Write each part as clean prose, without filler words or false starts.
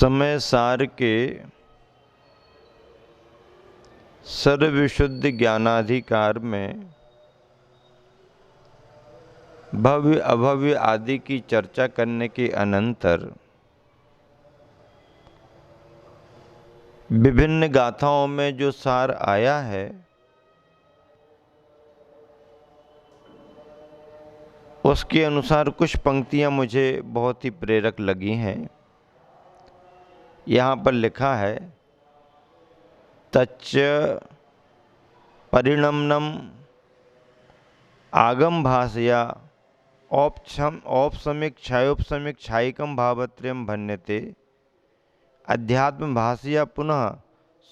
समय सार के सर्वविशुद्ध ज्ञानाधिकार में भव्य अभव्य आदि की चर्चा करने के अनंतर विभिन्न गाथाओं में जो सार आया है उसके अनुसार कुछ पंक्तियां मुझे बहुत ही प्रेरक लगी हैं। यहाँ पर लिखा है, तच्च परिणमनम आगम भाषया औपसमिक क्षयोपसमिक क्षायिकम भावत्रयम भन्यते अध्यात्म भाषया पुनः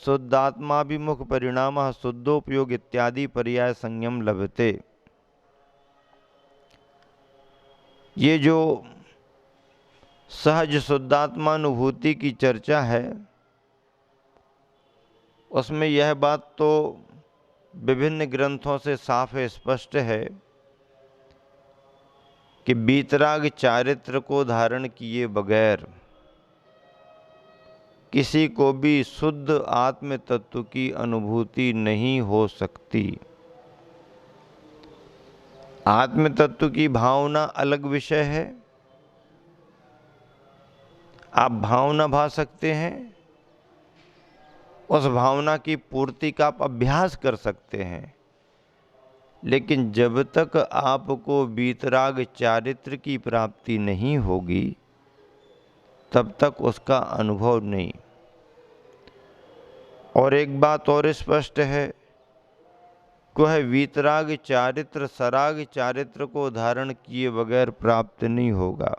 शुद्धात्माभिमुख परिणाम शुद्धोपयोग इत्यादि पर्याय संयम लभते। ये जो सहज शुद्धात्मानुभूति की चर्चा है उसमें यह बात तो विभिन्न ग्रंथों से साफ स्पष्ट है कि वीतराग चारित्र को धारण किए बगैर किसी को भी शुद्ध आत्म तत्व की अनुभूति नहीं हो सकती। आत्म तत्व की भावना अलग विषय है। आप भावना भा सकते हैं, उस भावना की पूर्ति का आप अभ्यास कर सकते हैं, लेकिन जब तक आपको वीतराग चारित्र की प्राप्ति नहीं होगी तब तक उसका अनुभव नहीं। और एक बात और स्पष्ट है, वह वीतराग चारित्र सराग चारित्र को धारण किए बगैर प्राप्त नहीं होगा।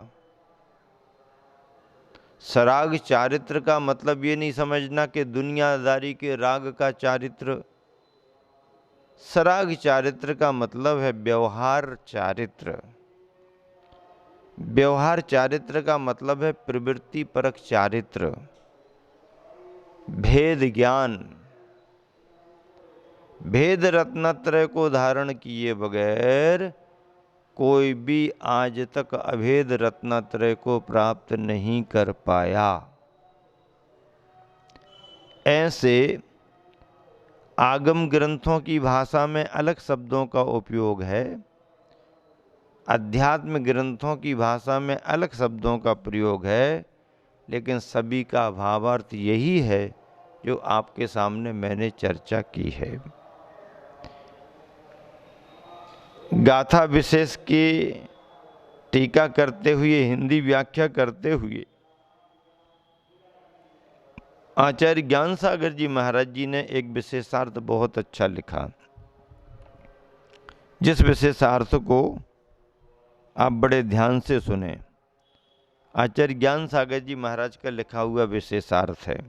सराग चारित्र का मतलब ये नहीं समझना कि दुनियादारी के राग का चारित्र। सराग चारित्र का मतलब है व्यवहार चारित्र। व्यवहार चारित्र का मतलब है प्रवृत्ति परक चारित्र, भेद ज्ञान। भेद रत्नत्रय को धारण किए बगैर कोई भी आज तक अभेद रत्नत्रय को प्राप्त नहीं कर पाया। ऐसे आगम ग्रंथों की भाषा में अलग शब्दों का उपयोग है, अध्यात्म ग्रंथों की भाषा में अलग शब्दों का प्रयोग है, लेकिन सभी का भावार्थ यही है जो आपके सामने मैंने चर्चा की है। गाथा विशेष की टीका करते हुए, हिंदी व्याख्या करते हुए आचार्य ज्ञान सागर जी महाराज जी ने एक विशेषार्थ बहुत अच्छा लिखा, जिस विशेषार्थ को आप बड़े ध्यान से सुने। आचार्य ज्ञान सागर जी महाराज का लिखा हुआ विशेषार्थ है,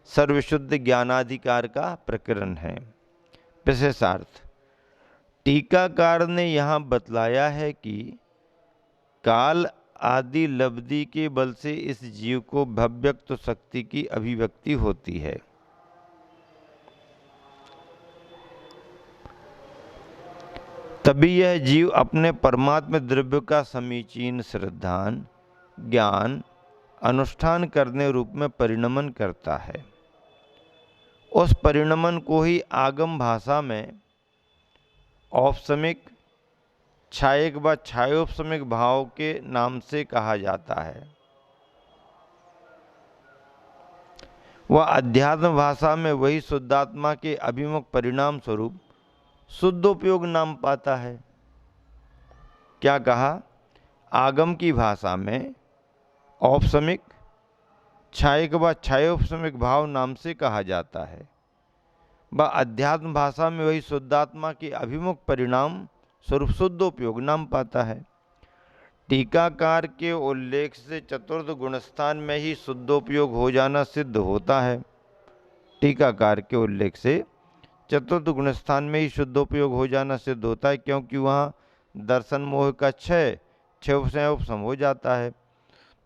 सर्वशुद्ध ज्ञानाधिकार का प्रकरण है। विशेषार्थ, टीकाकार ने यहाँ बतलाया है कि काल आदि लब्धि के बल से इस जीव को भव्यक्त शक्ति की अभिव्यक्ति होती है। तभी यह जीव अपने परमात्म द्रव्य का समीचीन श्रद्धान ज्ञान अनुष्ठान करने रूप में परिणमन करता है। उस परिणमन को ही आगम भाषा में औपसमिक क्षायक व क्षायोपसमिक भाव के नाम से कहा जाता है। वह अध्यात्म भाषा में वही शुद्धात्मा के अभिमुख परिणाम स्वरूप शुद्धोपयोग नाम पाता है। क्या कहा? आगम की भाषा में औपसमिक क्षायक व क्षायोपसमिक भाव नाम से कहा जाता है। वह अध्यात्म भाषा में वही शुद्धात्मा के अभिमुख परिणाम स्वरूप शुद्धोपयोग नाम पाता है। टीकाकार के उल्लेख से चतुर्थ गुणस्थान में ही शुद्धोपयोग हो जाना सिद्ध होता है। टीकाकार के उल्लेख से चतुर्थ गुणस्थान में ही शुद्धोपयोग हो जाना सिद्ध होता है, क्योंकि वहाँ दर्शन मोह का क्षय उपसम हो जाता है।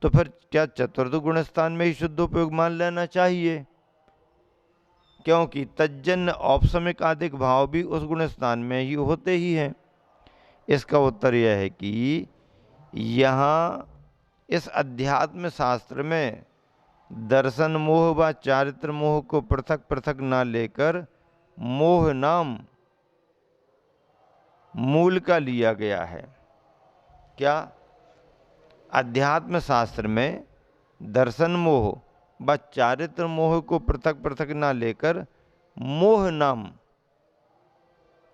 तो फिर क्या चतुर्थ गुणस्थान में ही शुद्धोपयोग मान लेना चाहिए? क्योंकि तज्जन्य औपसमिक आदिक भाव भी उस गुणस्थान में ही होते ही हैं। इसका उत्तर यह है कि यहाँ इस अध्यात्म शास्त्र में दर्शन मोह व चारित्र मोह को पृथक पृथक ना लेकर मोह नाम मूल का लिया गया है। क्या? अध्यात्म शास्त्र में दर्शन मोह व चारित्र मोह को पृथक पृथक ना लेकर मोह नाम,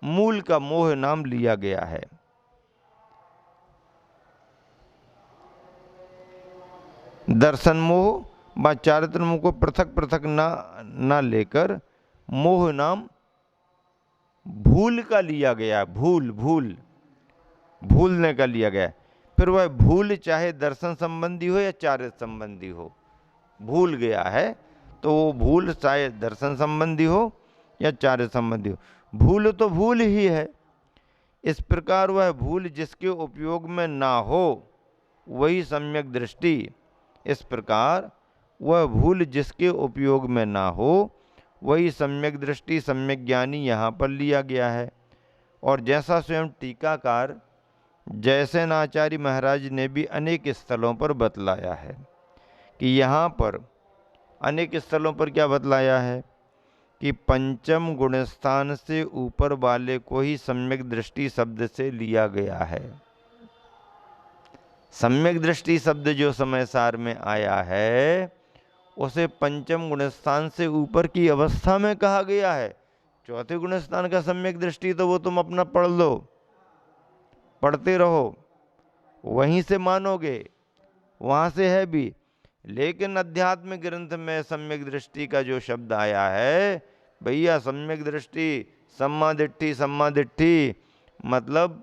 मूल का मोह नाम लिया गया है। दर्शन मोह व चारित्र मोह को पृथक पृथक ना लेकर मोह नाम भूल का लिया गया। भूलने का लिया गया। फिर वह भूल चाहे दर्शन संबंधी हो या चारित्र संबंधी हो, भूल गया है तो वो भूल चाहे दर्शन संबंधी हो या चारित्र संबंधी हो, भूल तो भूल ही है। इस प्रकार वह भूल जिसके उपयोग में ना हो वही सम्यक दृष्टि। इस प्रकार वह भूल जिसके उपयोग में ना हो वही सम्यक दृष्टि, सम्यक ज्ञानी यहाँ पर लिया गया है। और जैसा स्वयं टीकाकार जयसेन आचार्य महाराज ने भी अनेक स्थलों पर बतलाया है कि यहाँ पर अनेक स्थलों पर क्या बतलाया है कि पंचम गुणस्थान से ऊपर वाले को ही सम्यक दृष्टि शब्द से लिया गया है। सम्यक दृष्टि शब्द जो समय सार में आया है उसे पंचम गुणस्थान से ऊपर की अवस्था में कहा गया है। चौथे गुणस्थान का सम्यक दृष्टि तो वो तुम अपना पढ़ लो, पढ़ते रहो, वहीं से मानोगे, वहां से है भी। लेकिन अध्यात्म ग्रंथ में सम्यक दृष्टि का जो शब्द आया है, भैया सम्यक दृष्टि सम्मा दिट्ठी मतलब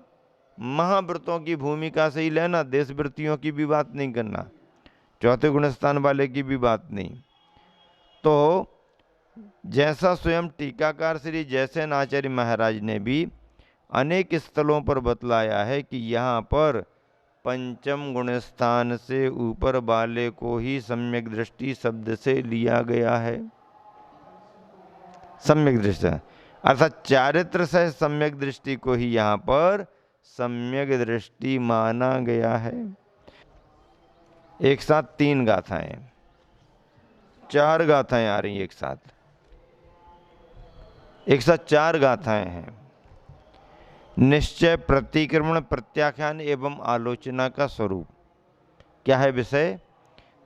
महाव्रतों की भूमिका से ही लेना, देश वृत्तियों की भी बात नहीं करना, चौथे गुणस्थान वाले की भी बात नहीं। तो जैसा स्वयं टीकाकार श्री जयसेन आचार्य महाराज ने भी अनेक स्थलों पर बतलाया है कि यहाँ पर पंचम गुणस्थान से ऊपर वाले को ही सम्यक दृष्टि शब्द से लिया गया है। सम्यक दृष्टि अर्थात चारित्र से सम्यक दृष्टि को ही यहाँ पर सम्यक दृष्टि माना गया है। एक साथ 3 गाथाएं, 4 गाथाएं आ रही एक साथ 4 गाथाएं हैं। निश्चय, प्रतिक्रमण, प्रत्याख्यान एवं आलोचना का स्वरूप। क्या है विषय?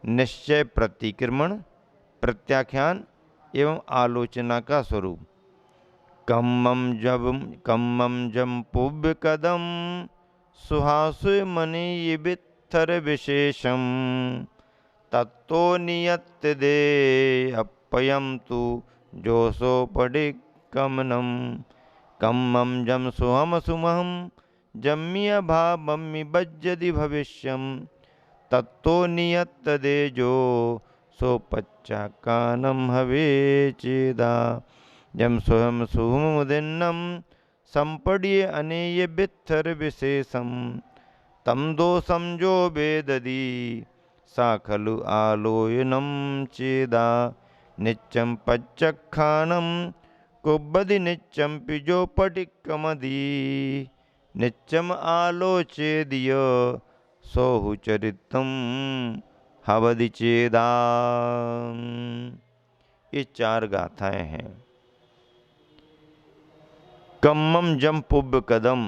निश्चय, प्रतिक्रमण, प्रत्याख्यान एवं आलोचना का स्वरूप। कम्मम जम पुव्य कदम सुहासु मनी वित्थर विशेषम तत्तो नियत दे अपयम तु जोसो पडिकमनम कम्मम जम सुहम सुमहम जम्य भावम्मि बज्जदि भविष्यम तत्तो नियत दे जो सो पच्चा कानम हवे चेदा जम स्वयं सुमुदिन्नम संपड़िय अनेय बित्थर विशेषम तम दोषम जो वेददी सा खलु आलोयनम चेदा नित्यम पच्चखानम कुब्बदि नित्यम पिजो पटिकमदी नित्यम आलोचेदिय सोहु चरितम हवदि चेदा। ये 4 गाथाएं हैं। कम्मम जम पुब्ब कदम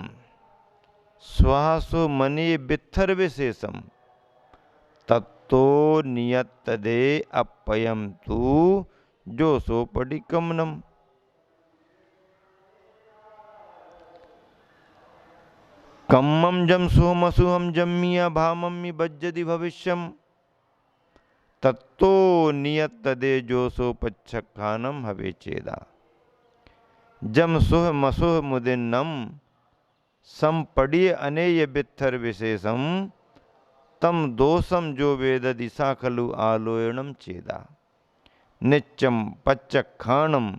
स्वासु मनी बित्थर विशेषम तत्तो नियत दे अपयम तू जो सो पडिकमनम। कम्मम जम सुहम जम्मिया भामम्मि बज्जदि भविष्यम तत्तो नियत दे जो सो पच्छखानम हवे चेदा जम सुह मसुह मुदिन्नम संपड़िय अनेय बित्थर विशेषम तम दोषम जो वेद दिशा खलु आलोयनम चेदा नित्यम पच्चखानम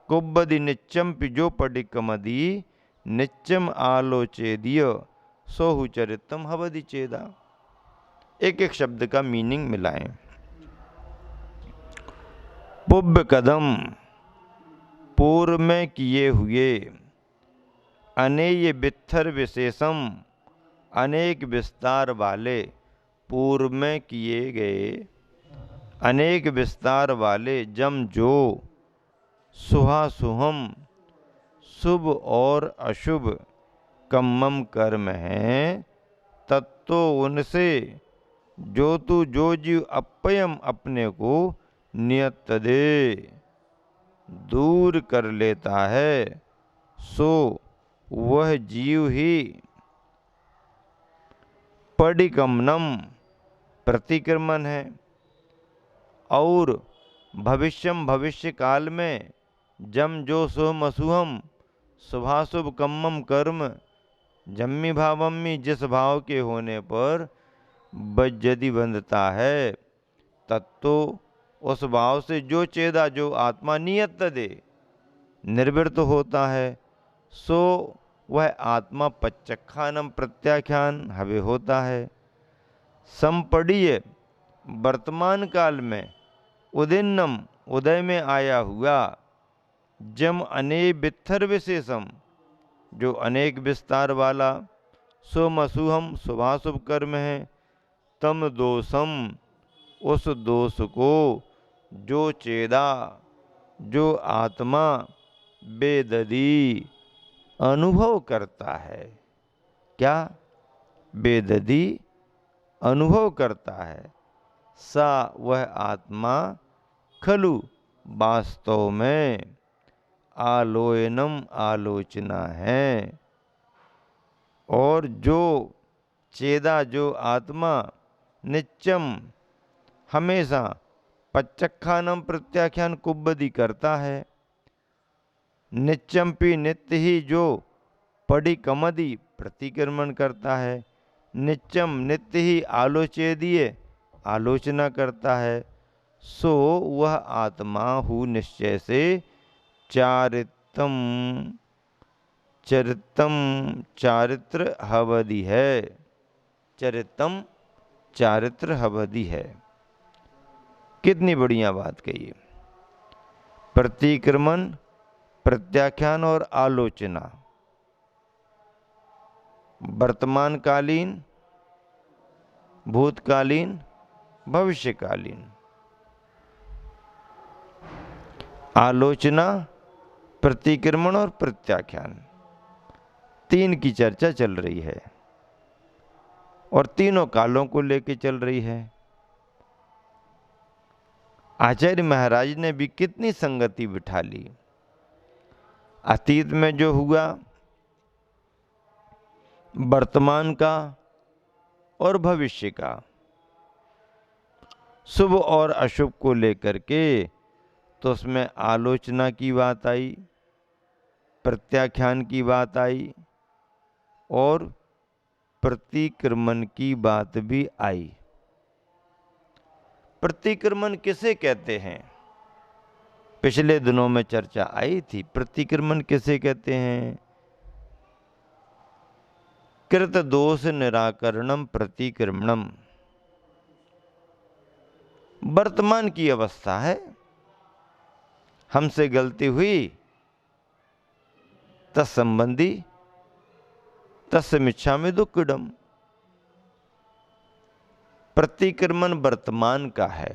कुब्बदि नित्यम पिजो पडिकमदी नित्यम आलोचेदिय सोहु चरितम हवदि चेदा। एक एक शब्द का मीनिंग मिलाएं। पुब्ब कदम पूर्व में किए हुए, अनेय बित्थर विशेषम अनेक विस्तार वाले, पूर्व में किए गए अनेक विस्तार वाले जम जो सुहासुहम शुभ और अशुभ कम्मम कर्म हैं, तत्तो उनसे जो तू जो जीव अपयम अपने को नियत दे दूर कर लेता है, सो वह जीव ही पडिकमनम प्रतिक्रमण है। और भविष्यम भविष्य काल में जम जो सोम असुहम शुभाशुभ कम्मम कर्म जम्मी भावम्मी जिस भाव के होने पर यदि बंधता है, तत्तो उस भाव से जो चेदा जो आत्मा नियत दे निर्वृत्त होता है, सो वह आत्मा पच्चखानम प्रत्याख्यान हवे होता है। संपड़ीय वर्तमान काल में उदिन्नम उदय में आया हुआ जम अने बित्थर विशेषम जो अनेक विस्तार वाला सोमसुहम शुभाशुभ कर्म है, तम दोषम उस दोष को जो चेदा जो आत्मा बेददी अनुभव करता है। क्या? बेददी अनुभव करता है। सा वह आत्मा खलु वास्तव में आलोयनम आलोचना है। और जो चेदा जो आत्मा नित्यम हमेशा पच्चखानम प्रत्याख्यान कुब्बदी करता है, नित्यम्पी नित्य ही जो पड़ी कमदी प्रतिक्रमण करता है, नित्यम नित्य ही आलोचेदीय आलोचना करता है, सो वह आत्मा हु निश्चय से चारितम चरितम चारित्र हवदि है। चरितम चारित्र हवदि है। कितनी बढ़िया बात कही। प्रतिक्रमण प्रत्याख्यान और आलोचना वर्तमानकालीन भूतकालीन भविष्यकालीन। आलोचना प्रतिक्रमण और प्रत्याख्यान तीन की चर्चा चल रही है और तीनों कालों को लेकर चल रही है। आचार्य महाराज ने भी कितनी संगति बिठा ली। अतीत में जो हुआ, वर्तमान का और भविष्य का, शुभ और अशुभ को लेकर के, तो उसमें आलोचना की बात आई, प्रत्याख्यान की बात आई और प्रतिक्रमण की बात भी आई। प्रतिक्रमण किसे कहते हैं? पिछले दिनों में चर्चा आई थी। प्रतिक्रमण किसे कहते हैं? कृत दोष निराकरणम प्रतिक्रमणम। वर्तमान की अवस्था है, हमसे गलती हुई, तत्संबंधी तस्मिच्छामि दुक्कडम। प्रतिक्रमण वर्तमान का है,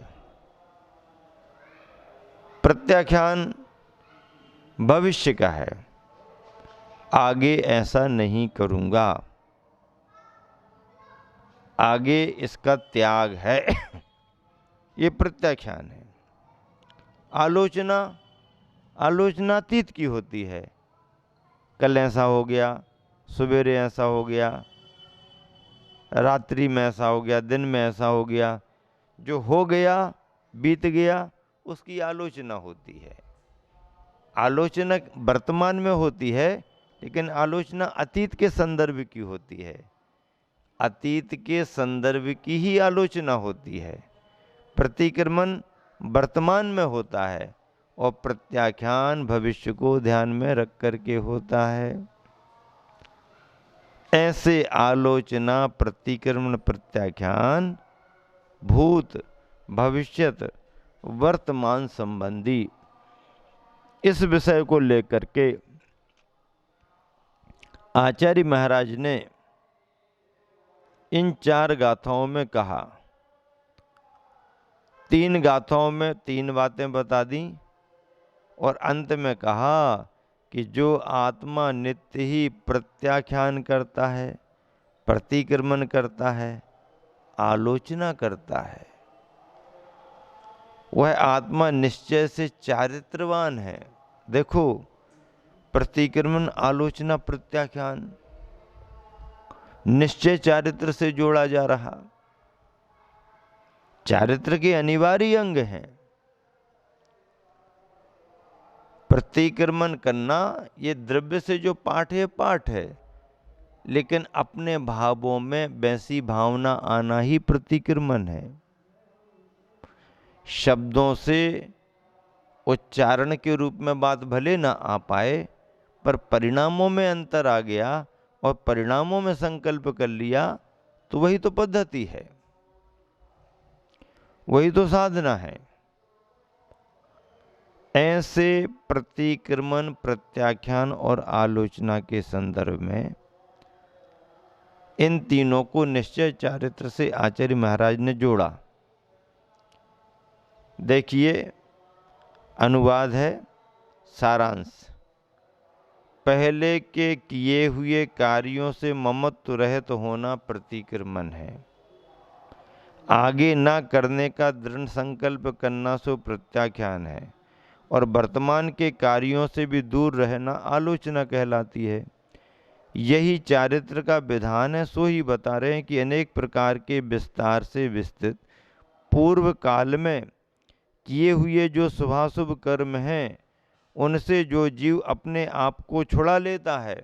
प्रत्याख्यान भविष्य का है। आगे ऐसा नहीं करूंगा, आगे इसका त्याग है ये प्रत्याख्यान है। आलोचना आलोचनातीत की होती है। कल ऐसा हो गया, सवेरे ऐसा हो गया, रात्रि में ऐसा हो गया, दिन में ऐसा हो गया। जो हो गया, बीत गया, उसकी आलोचना होती है। आलोचना वर्तमान में होती है, लेकिन आलोचना अतीत के संदर्भ की होती है। अतीत के संदर्भ की ही आलोचना होती है। प्रतिक्रमण वर्तमान में होता है और प्रत्याख्यान भविष्य को ध्यान में रख करके होता है। ऐसे आलोचना प्रतिक्रमण प्रत्याख्यान भूत भविष्यत वर्तमान संबंधी इस विषय को लेकर के आचार्य महाराज ने इन चार गाथाओं में कहा 3 गाथाओं में 3 बातें बता दी और अंत में कहा कि जो आत्मा नित्य ही प्रत्याख्यान करता है, प्रतिक्रमण करता है, आलोचना करता है, वह आत्मा निश्चय से चारित्रवान है। देखो, प्रतिक्रमण, आलोचना, प्रत्याख्यान, निश्चय चारित्र से जोड़ा जा रहा, चारित्र के अनिवार्य अंग हैं। प्रतिक्रमण करना ये द्रव्य से जो पाठ है, लेकिन अपने भावों में वैसी भावना आना ही प्रतिक्रमण है। शब्दों से उच्चारण के रूप में बात भले ना आ पाए, पर परिणामों में अंतर आ गया और परिणामों में संकल्प कर लिया, तो वही तो पद्धति है, वही तो साधना है। ऐसे प्रतिक्रमण, प्रत्याख्यान और आलोचना के संदर्भ में इन तीनों को निश्चय चारित्र से आचार्य महाराज ने जोड़ा। देखिए, अनुवाद है, सारांश। पहले के किए हुए कार्यों से ममत्व रहित होना प्रतिक्रमण है। आगे ना करने का दृढ़ संकल्प करना सो प्रत्याख्यान है। और वर्तमान के कार्यों से भी दूर रहना आलोचना कहलाती है। यही चारित्र का विधान है। सो ही बता रहे हैं कि अनेक प्रकार के विस्तार से विस्तृत पूर्व काल में किए हुए जो शुभाशुभ कर्म हैं, उनसे जो जीव अपने आप को छुड़ा लेता है,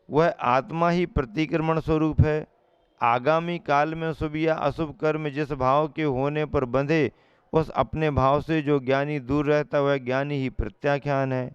वह आत्मा ही प्रतिक्रमण स्वरूप है। आगामी काल में शुभ या अशुभ कर्म जिस भाव के होने पर बंधे, उस अपने भाव से जो ज्ञानी दूर रहता है, वह ज्ञानी ही प्रत्याख्यान है।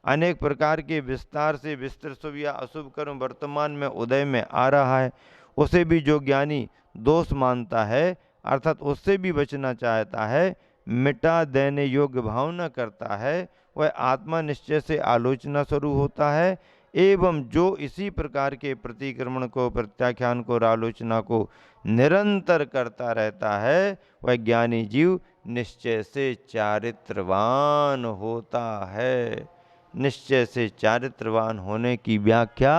अनेक प्रकार के विस्तार से विस्तृत शुभ या अशुभ कर्म वर्तमान में उदय में आ रहा है, उसे भी जो ज्ञानी दोष मानता है, अर्थात उससे भी बचना चाहता है, मिटा देने योग्य भावना करता है, वह आत्मा निश्चय से आलोचना स्वरूप होता है। एवं जो इसी प्रकार के प्रतिक्रमण को, प्रत्याख्यान को और आलोचना को निरंतर करता रहता है, वह ज्ञानी जीव निश्चय से चारित्रवान होता है। निश्चय से चारित्रवान होने की व्याख्या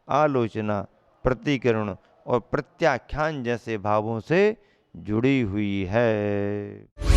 आलोचना, प्रतिक्रमण और प्रत्याख्यान जैसे भावों से जुड़ी हुई है।